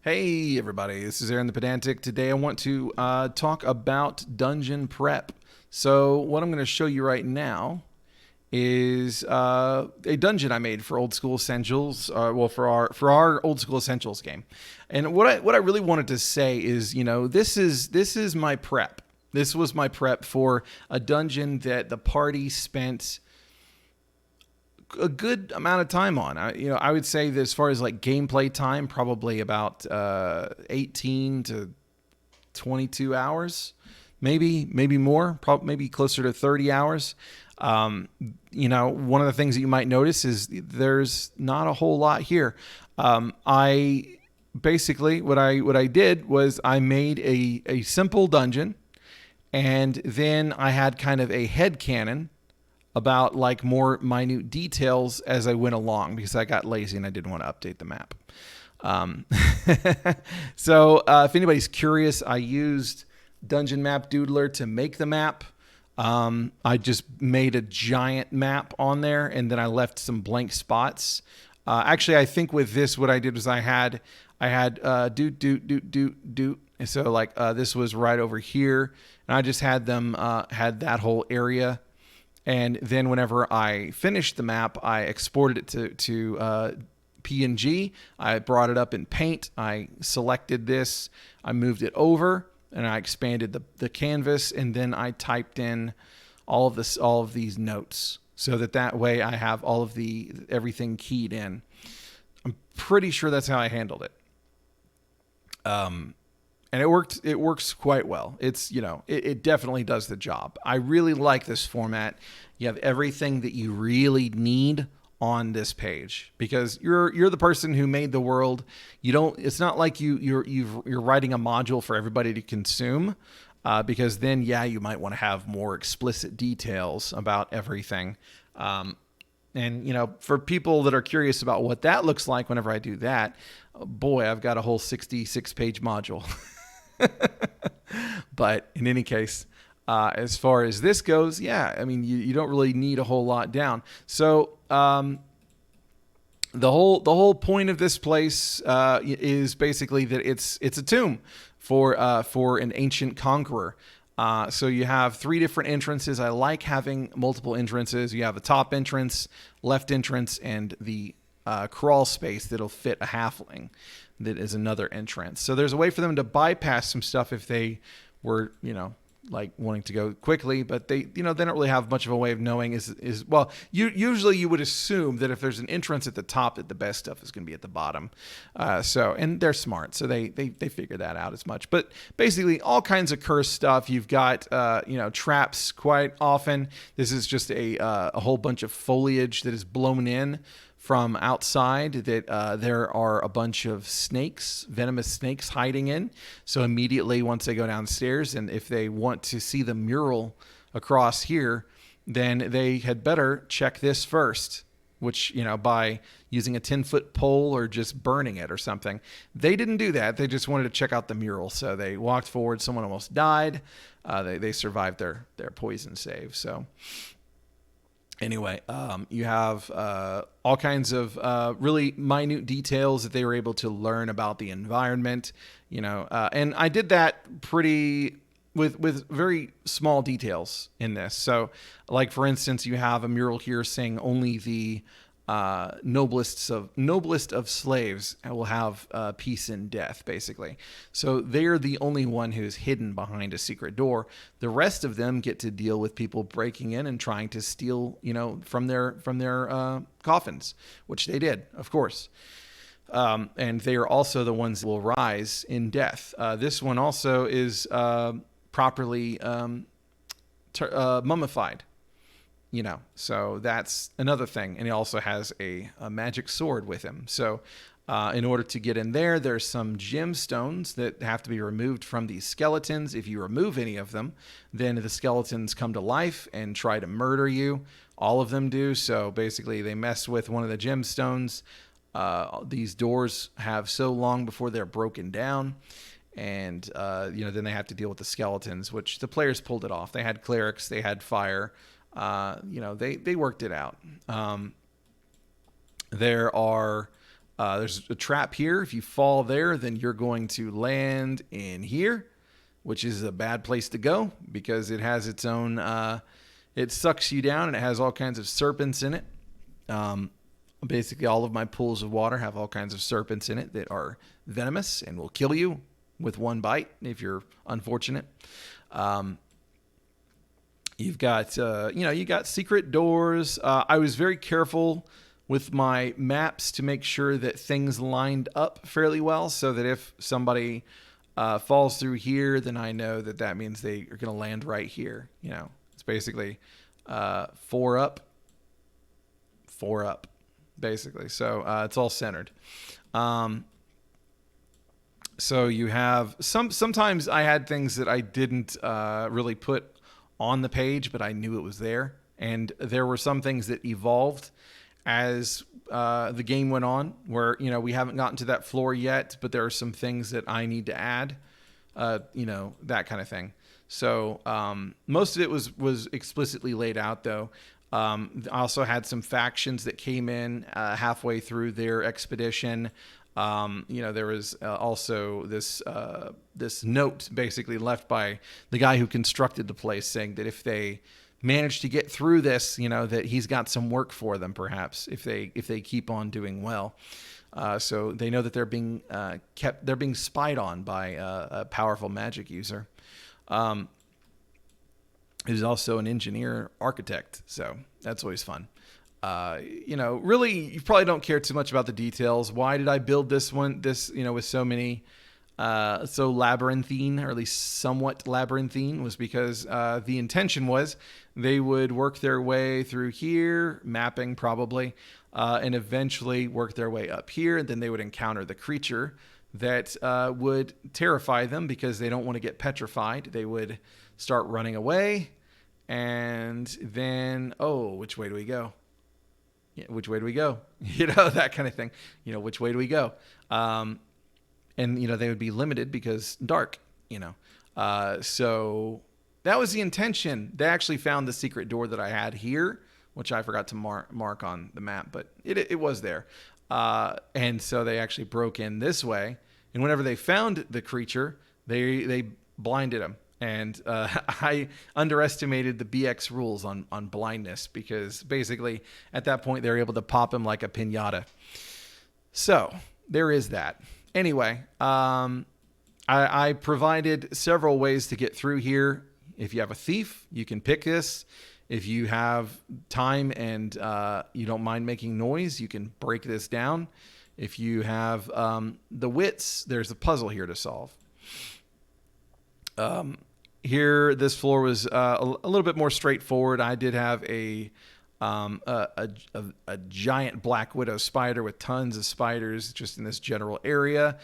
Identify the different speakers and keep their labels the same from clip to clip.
Speaker 1: Hey everybody, this is Aaron the Pedantic. Today I want to talk about dungeon prep. So what I'm going to show you right now is a dungeon I made for Old School Essentials. For our Old School Essentials game. And what I really wanted to say is, this is my prep. This was my prep for a dungeon that the party spent a good amount of time on. I would say that as far as like gameplay time, probably about 18 to 22 hours, maybe more, probably maybe closer to 30 hours. One of the things that you might notice is there's not a whole lot here. I basically what I did was I made a simple dungeon, and then I had kind of a head cannon about like more minute details as I went along because I got lazy and I didn't want to update the map. Um, so if anybody's curious, I used Dungeon Map Doodler to make the map. I just made a giant map on there and then I left some blank spots. Actually, I think with this, what I did was I had doot. And so like this was right over here, and I just had them had that whole area. And then whenever I finished the map, I exported it to PNG. I brought it up in Paint. I selected this. I moved it over, and I expanded the canvas. And then I typed in all of these notes, so that way I have everything keyed in. I'm pretty sure that's how I handled it. And it works quite well. It definitely does the job. I really like this format. You have everything that you really need on this page because you're the person who made the world. It's not like you're writing a module for everybody to consume, because then you might want to have more explicit details about everything. And for people that are curious about what that looks like whenever I do that, boy, I've got a whole 66-page module. But in any case, as far as this goes, you don't really need a whole lot down. So the whole point of this place is basically that it's a tomb for an ancient conqueror. So you have 3 different entrances. I like having multiple entrances. You have a top entrance, left entrance, and the crawl space that'll fit a halfling. That is another entrance. So there's a way for them to bypass some stuff if they were, like wanting to go quickly, but they don't really have much of a way of knowing usually you would assume that if there's an entrance at the top, that the best stuff is going to be at the bottom. And they're smart, so they figure that out as much. But basically all kinds of cursed stuff. You've got, traps quite often. This is just a whole bunch of foliage that is blown in from outside that there are a bunch of snakes, venomous snakes hiding in. So immediately once they go downstairs, and if they want to see the mural across here, then they had better check this first, which, by using a 10-foot pole or just burning it or something. They didn't do that. They just wanted to check out the mural. So they walked forward. Someone almost died. They survived their poison save. So anyway, you have all kinds of really minute details that they were able to learn about the environment, and I did that with very small details in this. So, like for instance, you have a mural here saying only the noblest of slaves will have peace in death, basically. So they're the only one who's hidden behind a secret door. The rest of them get to deal with people breaking in and trying to steal, from their coffins, which they did, of course. And they are also the ones that will rise in death. This one also is properly mummified. So that's another thing. And he also has a magic sword with him. So in order to get in there, there's some gemstones that have to be removed from these skeletons. If you remove any of them, then the skeletons come to life and try to murder you. All of them do. So basically they mess with one of the gemstones. These doors have so long before they're broken down. And, then they have to deal with the skeletons, which the players pulled it off. They had clerics, they had fire. They worked it out. There are There's a trap here. If you fall there, then you're going to land in here, which is a bad place to go because it has its own, it sucks you down, and it has all kinds of serpents in it. Basically, all of my pools of water have all kinds of serpents in it that are venomous and will kill you with one bite if you're unfortunate. You've got, you got secret doors. I was very careful with my maps to make sure that things lined up fairly well, so that if somebody falls through here, then I know that that means they are going to land right here. You know, it's basically 4 up, 4 up, basically. So it's all centered. So you have sometimes I had things that I didn't really put on the page, but I knew it was there. And there were some things that evolved as the game went on, where, you know, we haven't gotten to that floor yet, but there are some things that I need to add, that kind of thing. So most of it was explicitly laid out, though. I also had some factions that came in halfway through their expedition. There was also this note basically left by the guy who constructed the place, saying that if they manage to get through this, that he's got some work for them, perhaps, if they keep on doing well. So they know that they're being they're being spied on by a powerful magic user. Who's also an engineer architect. So that's always fun. Really, you probably don't care too much about the details. Why did I build this one? With so many, so labyrinthine, or at least somewhat labyrinthine, was because the intention was they would work their way through here, mapping probably, and eventually work their way up here. And then they would encounter the creature that would terrify them because they don't want to get petrified. They would start running away, and then, which way do we go? Which way do we go? That kind of thing. Which way do we go? And they would be limited because dark. So that was the intention. They actually found the secret door that I had here, which I forgot to mark on the map, but it was there. And so they actually broke in this way. And whenever they found the creature, they blinded him. And I underestimated the BX rules on blindness, because basically at that point they were able to pop him like a piñata. So there is that. Anyway, I provided several ways to get through here. If you have a thief, you can pick this. If you have time and you don't mind making noise, you can break this down. If you have the wits, there's a puzzle here to solve. Here, this floor was a little bit more straightforward. I did have a giant black widow spider with tons of spiders just in this general area.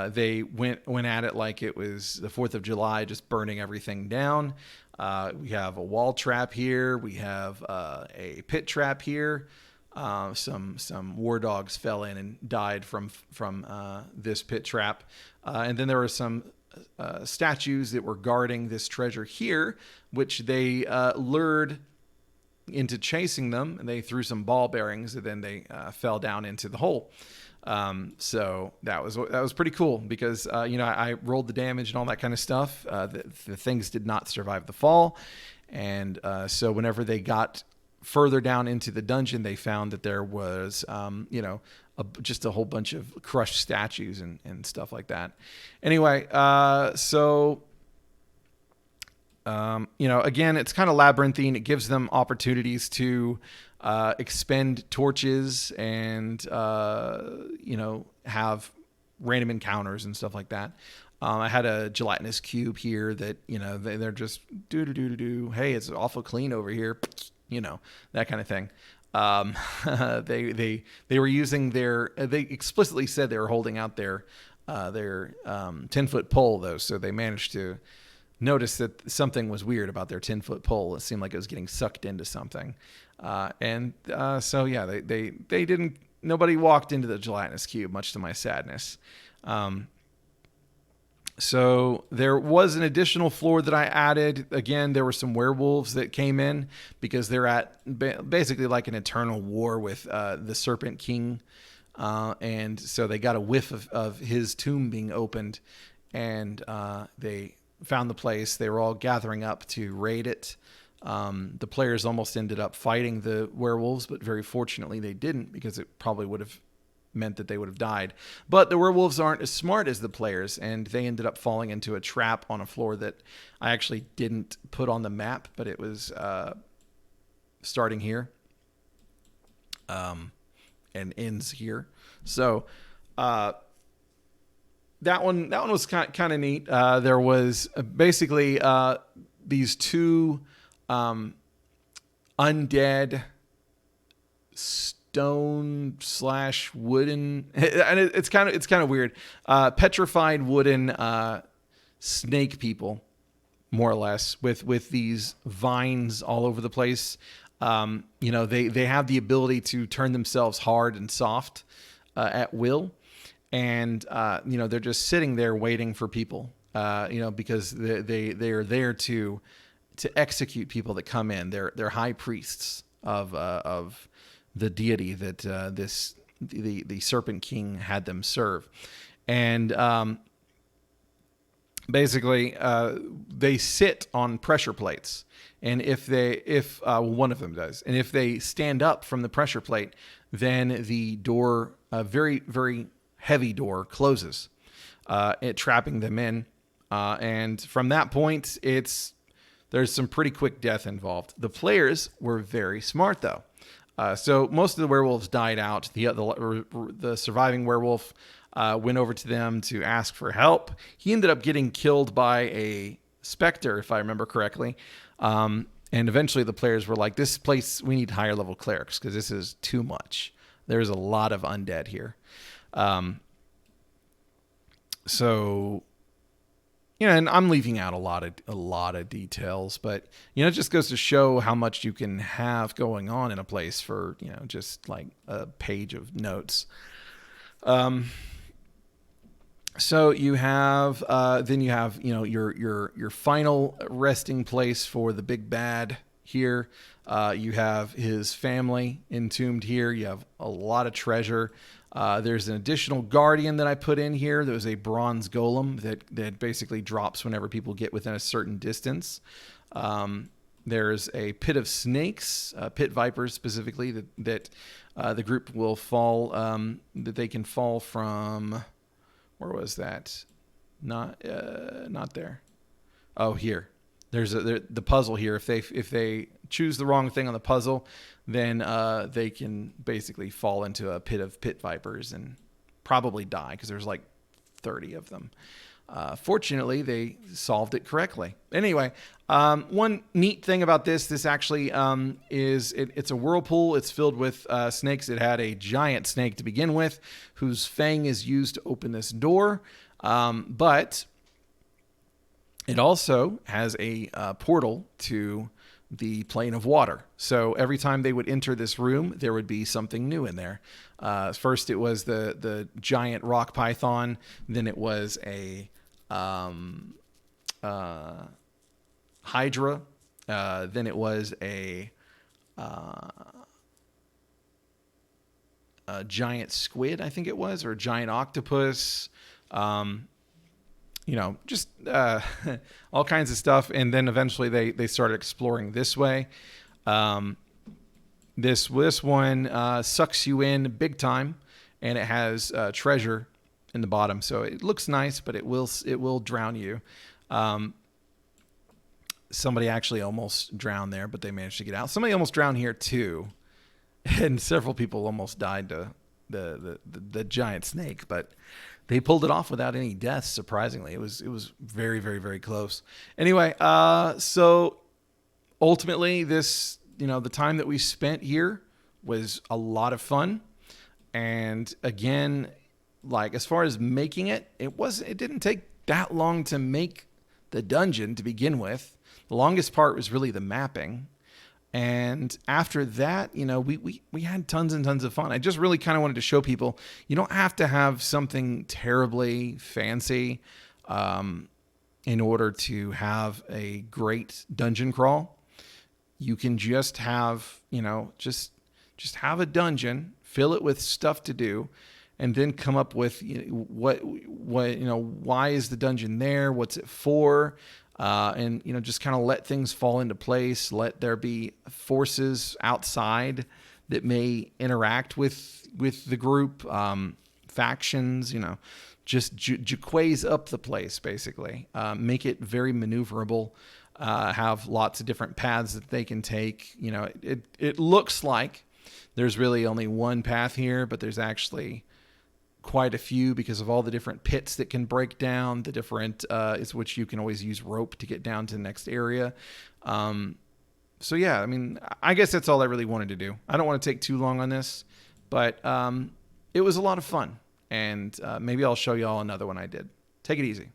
Speaker 1: They went at it like it was the 4th of July, just burning everything down. We have a wall trap here. We have a pit trap here. Some war dogs fell in and died from this pit trap. And then there were some statues that were guarding this treasure here, which they lured into chasing them, and they threw some ball bearings, and then they fell down into the hole. So that was pretty cool, because I rolled the damage and all that kind of stuff. The things did not survive the fall, and so whenever they got further down into the dungeon, they found that there was just a whole bunch of crushed statues and stuff like that. Anyway, again, it's kind of labyrinthine. It gives them opportunities to expend torches and have random encounters and stuff like that. I had a gelatinous cube here that they're just do. Hey, it's awful clean over here. That kind of thing. They were using they explicitly said they were holding out their 10-foot pole, though, so they managed to notice that something was weird about their 10-foot pole. It seemed like it was getting sucked into something, so yeah, they didn't. Nobody walked into the gelatinous cube, much to my sadness. So there was an additional floor that I added. Again, there were some werewolves that came in because they're at basically like an eternal war with the Serpent King. And so they got a whiff of his tomb being opened, and they found the place. They were all gathering up to raid it. The players almost ended up fighting the werewolves, but very fortunately they didn't, because it probably would have meant that they would have died. But the werewolves aren't as smart as the players, and they ended up falling into a trap on a floor that I actually didn't put on the map, but it was starting here and ends here. So that one was kind of neat. There was basically these two undead stone / wooden, and it's kind of weird, petrified wooden snake people, more or less, with these vines all over the place. They have the ability to turn themselves hard and soft at will, and they're just sitting there waiting for people, because they are there to execute people that come in. They're high priests of the deity that the Serpent King had them serve, and basically they sit on pressure plates, and if one of them does, and if they stand up from the pressure plate, then the door, a very very heavy door, closes, it trapping them in, and from that point there's some pretty quick death involved. The players were very smart, though. So most of the werewolves died out. The surviving werewolf went over to them to ask for help. He ended up getting killed by a specter, if I remember correctly. And eventually the players were like, this place, we need higher level clerics because this is too much. There's a lot of undead here. And I'm leaving out a lot of details, but it just goes to show how much you can have going on in a place for just like a page of notes. So you have your final resting place for the big bad here. You have his family entombed here. You have a lot of treasure. There's an additional guardian that I put in here. There's a bronze golem that basically drops whenever people get within a certain distance. There's a pit of snakes, pit vipers specifically, that the group will fall, that they can fall from. Where was that? Not there. Oh, here. There's the puzzle here. If they choose the wrong thing on the puzzle, then they can basically fall into a pit of pit vipers and probably die, because there's like 30 of them. Fortunately, they solved it correctly. Anyway, one neat thing about this actually it's a whirlpool. It's filled with snakes. It had a giant snake to begin with, whose fang is used to open this door. But it also has a portal to the plane of water. So every time they would enter this room, there would be something new in there. First, it was the giant rock python. Then it was a hydra. Then it was a giant squid, I think it was, or a giant octopus. Just all kinds of stuff. And then eventually they started exploring this way. This one sucks you in big time, and it has treasure in the bottom. So it looks nice, but it will drown you. Somebody actually almost drowned there, but they managed to get out. Somebody almost drowned here too. And several people almost died to the giant snake, but they pulled it off without any deaths. Surprisingly, it was very, very, very close. Anyway, so ultimately, this the time that we spent here was a lot of fun. And again, like as far as making it didn't take that long to make the dungeon to begin with. The longest part was really the mapping. And after that, we had tons and tons of fun. I just really kind of wanted to show people, you don't have to have something terribly fancy in order to have a great dungeon crawl. You can just have, just have a dungeon fill it with stuff to do, and then come up with what why is the dungeon there? What's it for? And just kind of let things fall into place. Let there be forces outside that may interact with the group, factions. Just jaquays up the place basically. Make it very maneuverable. Have lots of different paths that they can take. It looks like there's really only one path here, but there's actually quite a few because of all the different pits that can break down, the different is which you can always use rope to get down to the next area. So yeah, I mean, I guess that's all I really wanted to do. I don't want to take too long on this, but it was a lot of fun, and maybe I'll show y'all another one I did. Take it easy.